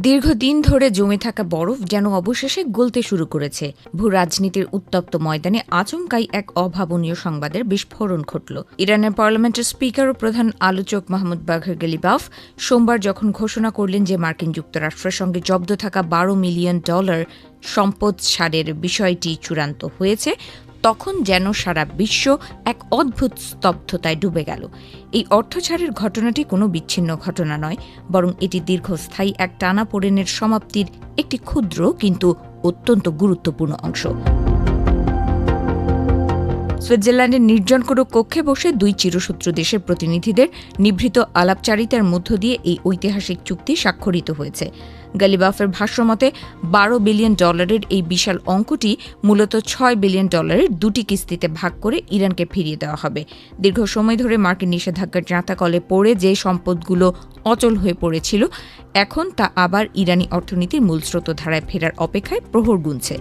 দীর্ঘদিন ধরে জমে থাকা বরফ যেন অবশেষে গলতে শুরু করেছে। ভূ রাজনীতির উত্তপ্ত ময়দানে আচমকাই এক অভাবনীয় সংবাদের বিস্ফোরণ ঘটল। ইরানের পার্লামেন্টের স্পিকার ও প্রধান আলোচক মাহমুদ বাঘর গালিবাফ সোমবার যখন ঘোষণা করলেন যে মার্কিন যুক্তরাষ্ট্রের সঙ্গে জব্দ থাকা $12 মিলিয়ন সম্পদ ছাড়ের বিষয়টি চূড়ান্ত হয়েছে, তখন যেন সারা বিশ্ব এক অদ্ভুত স্তব্ধতায় ডুবে গেল। এই অর্থছাড়ের ঘটনাটি কোনো বিচ্ছিন্ন ঘটনা নয়, বরং এটি দীর্ঘস্থায়ী এক টানাপোড়েনের সমাপ্তির একটি ক্ষুদ্র কিন্তু অত্যন্ত গুরুত্বপূর্ণ অংশ। সুইজারল্যান্ডের নির্জন কোনো কক্ষে বসে দুই চিরশত্রু দেশের প্রতিনিধিদের নিভৃত আলাপচারিতার মধ্য দিয়ে এই ঐতিহাসিক চুক্তি স্বাক্ষরিত হয়েছে। গালিবাফের ভাষ্যমতে $12 বিলিয়ন এই বিশাল অঙ্কটি মূলত $6 বিলিয়ন দুটি কিস্তিতে ভাগ করে ইরানকে ফিরিয়ে দেওয়া হবে। দীর্ঘ সময় ধরে মার্কিন নিষেধাজ্ঞার জাঁতাকলে পড়ে যে সম্পদগুলো অচল হয়ে পড়েছিল, এখন তা আবার ইরানি অর্থনীতির মূল স্রোতধারায় ফেরার অপেক্ষায় প্রহর গুনছে।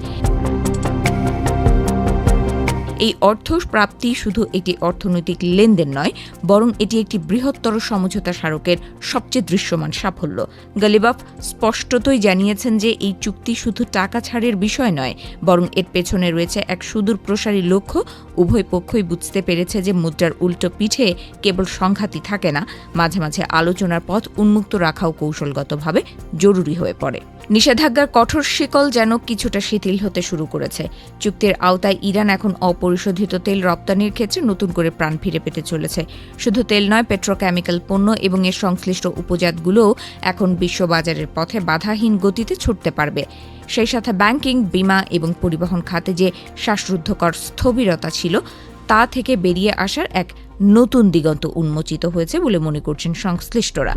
এই অর্থ প্রাপ্তি শুধু একটি অর্থনৈতিক লেনদেন নয়, বরং এটি একটি বৃহত্তর সমঝোতা স্মারকের সবচেয়ে দৃশ্যমান সাফল্য। গালিবাফ স্পষ্টতই জানিয়েছেন যে এই চুক্তি শুধু টাকা ছাড়ের বিষয় নয়, বরং এর পেছনে রয়েছে এক সুদূর প্রসারী লক্ষ্য। উভয় পক্ষই বুঝতে পেরেছে যে মুদ্রার উল্টো পিঠে কেবল সংঘাতই থাকে না, মাঝে মাঝে আলোচনার পথ উন্মুক্ত রাখাও কৌশলগতভাবে জরুরি হয়ে পড়ে। নিষেধাজ্ঞার কঠোর শিকল যেন কিছুটা শিথিল হতে শুরু করেছে। চুক্তির আওতায় ইরান এখন অপরিশোধিত তেল রপ্তানির ক্ষেত্রে নতুন করে প্রাণ ফিরে পেতে চলেছে। শুধু তেল নয়, পেট্রোকেমিক্যাল পণ্য এবং এর সংশ্লিষ্ট উপজাতগুলোও এখন বিশ্ববাজারের পথে বাধাহীন গতিতে ছুটতে পারবে। সেই সাথে ব্যাংকিং, বীমা এবং পরিবহন খাতে যে শ্বাসরুদ্ধকর স্থবিরতা ছিল, তা থেকে বেরিয়ে আসার এক নতুন দিগন্ত উন্মোচিত হয়েছে বলে মনে করছেন সংশ্লিষ্টরা।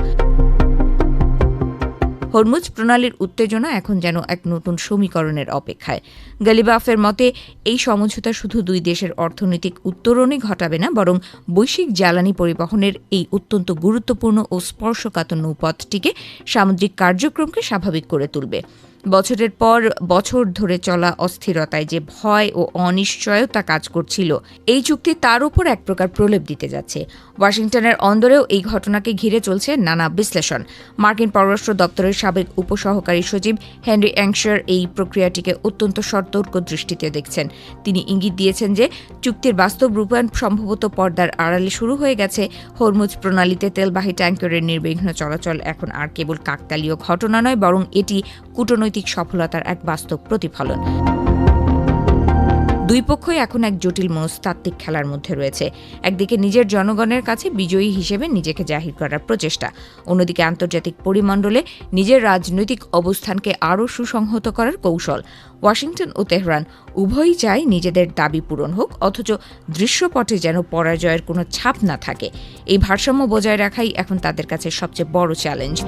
হরমুজ প্রণালীর উত্তেজনা এখন যেন এক নতুন সমীকরণের অপেক্ষায়। গালিবাফের মতে এই সমঝোতা শুধু দুই দেশের অর্থনৈতিক উত্তরণই ঘটাবে না, বরং বৈশ্বিক জ্বালানি পরিবহনের এই অত্যন্ত গুরুত্বপূর্ণ ও স্পর্শকাতর নৌপথটিকে সামুদ্রিক কার্যক্রমকে স্বাভাবিক করে তুলবে। বছরের পর বছর ধরে চলা অস্থিরতায় যে ভয় ও অনিশ্চয়তা কাজ করছিল, এই চুক্তি তার উপর এক প্রকার প্রলেপ দিতে যাচ্ছে। ওয়াশিংটনের অন্দরেও এই ঘটনাকে ঘিরে চলছে নানা বিশ্লেষণ। মার্কিন পররাষ্ট্র দপ্তরের সাবেক উপসহকারী সচিব হেনরি অ্যাংশার এই প্রক্রিয়াটিকে অত্যন্ত সতর্ক দৃষ্টিতে দেখছেন। তিনি ইঙ্গিত দিয়েছেন যে চুক্তির বাস্তব রূপায়ণ সম্ভবত পর্দার আড়ালে শুরু হয়ে গেছে। হরমুজ প্রণালীতে তেলবাহী ট্যাঙ্কারের নির্বিঘ্ন চলাচল এখন আর কেবল কাকতালীয় ঘটনা নয়, বরং এটি কূটনৈতিক সফলতার এক বাস্তব প্রতিফলন। দুই পক্ষই এখন এক জটিল মনস্তাত্ত্বিক খেলার মধ্যে রয়েছে। একদিকে নিজের জনগণের কাছে বিজয়ী হিসেবে নিজেকে জাহির করার প্রচেষ্টা, অন্যদিকে আন্তর্জাতিক পরিমণ্ডলে নিজের রাজনৈতিক অবস্থানকে আরও সুসংহত করার কৌশল। ওয়াশিংটন ও তেহরান উভয়ই চায় নিজেদের দাবি পূরণ হোক, অথচ দৃশ্যপটে যেন পরাজয়ের কোনো ছাপ না থাকে। এই ভারসাম্য বজায় রাখাই এখন তাদের কাছে সবচেয়ে বড় চ্যালেঞ্জ।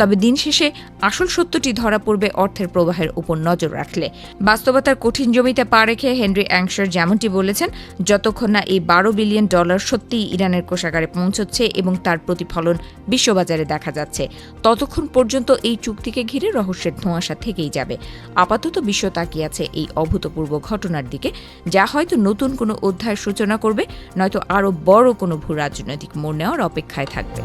তবে দিন শেষে আসল সত্যটি ধরা পড়বে অর্থের প্রবাহের উপর নজর রাখলে। বাস্তবতার কঠিন জমিতে পা রেখে হেনরি অ্যাংশার যেমনটি বলেছেন, যতক্ষণ না এই $12 বিলিয়ন সত্যিই ইরানের কোষাগারে পৌঁছচ্ছে এবং তার প্রতিফলন বিশ্ববাজারে দেখা যাচ্ছে, ততক্ষণ পর্যন্ত এই চুক্তিকে ঘিরে রহস্যের ধোঁয়াশা থেকেই যাবে। আপাতত বিশ্ব তাকিয়ে আছে এই অভূতপূর্ব ঘটনার দিকে, যা হয়তো নতুন কোনো অধ্যায়ের সূচনা করবে, নয়তো আরও বড় কোনো ভূ রাজনৈতিক মোড় নেওয়ার অপেক্ষায় থাকবে।